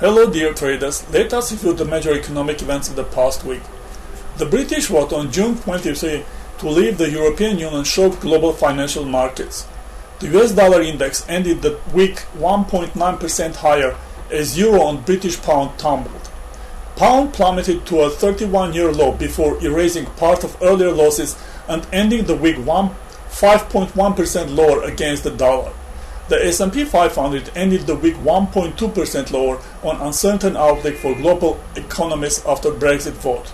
Hello dear traders, let us review the major economic events of the past week. The British vote on June 23 to leave the European Union shocked global financial markets. The US dollar index ended the week 1.9% higher as euro and British pound tumbled. Pound plummeted to a 31-year low before erasing part of earlier losses and ending the week 5.1% lower against the dollar. The S&P 500 ended the week 1.2% lower on uncertain outlook for global economies after Brexit vote.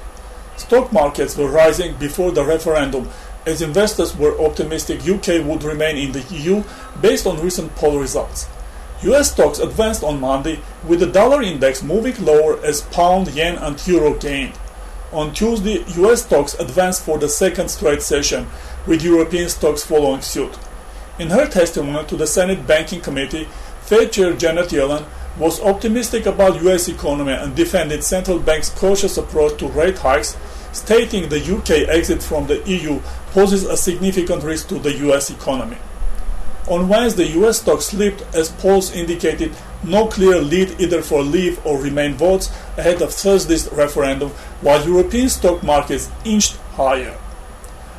Stock markets were rising before the referendum as investors were optimistic UK would remain in the EU based on recent poll results. US stocks advanced on Monday with the dollar index moving lower as pound, yen and euro gained. On Tuesday, US stocks advanced for the second straight session, with European stocks following suit. In her testimony to the Senate Banking Committee, Fed Chair Janet Yellen was optimistic about US economy and defended central bank's cautious approach to rate hikes, stating the UK exit from the EU poses a significant risk to the US economy. On Wednesday, US stocks slipped as polls indicated no clear lead either for leave or remain votes ahead of Thursday's referendum, while European stock markets inched higher.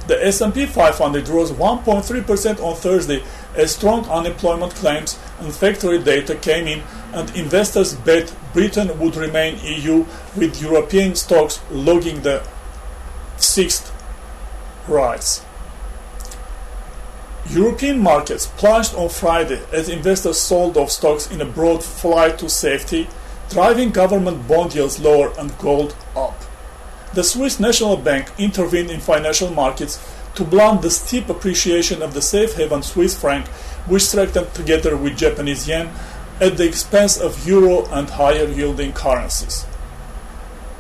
The S&P 500 rose 1.3% on Thursday as strong unemployment claims and factory data came in and investors bet Britain would remain EU, with European stocks logging the sixth rise. European markets plunged on Friday as investors sold off stocks in a broad flight to safety, driving government bond yields lower and gold up. The Swiss National Bank intervened in financial markets to blunt the steep appreciation of the safe haven Swiss franc, which strengthened together with Japanese yen at the expense of euro and higher yielding currencies.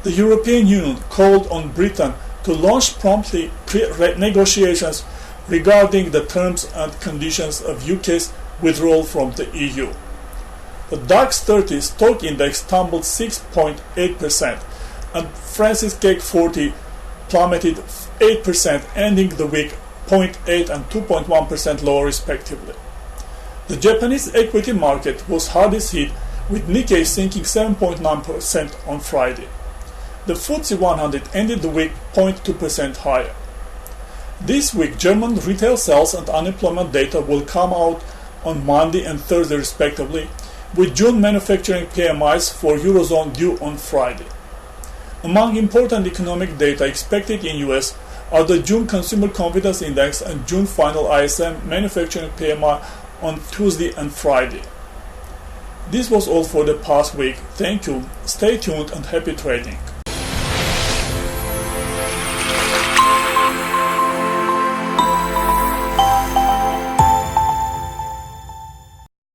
The European Union called on Britain to launch promptly negotiations regarding the terms and conditions of UK's withdrawal from the EU. The DAX 30 stock index tumbled 6.8%. and France's CAC 40 plummeted 8%, ending the week 0.8 and 2.1% lower respectively. The Japanese equity market was hardest hit, with Nikkei sinking 7.9% on Friday. The FTSE 100 ended the week 0.2% higher. This week, German retail sales and unemployment data will come out on Monday and Thursday respectively, with June manufacturing PMIs for Eurozone due on Friday. Among important economic data expected in US are the June Consumer Confidence Index and June final ISM manufacturing PMI on Tuesday and Friday. This was all for the past week. Thank you, stay tuned and happy trading.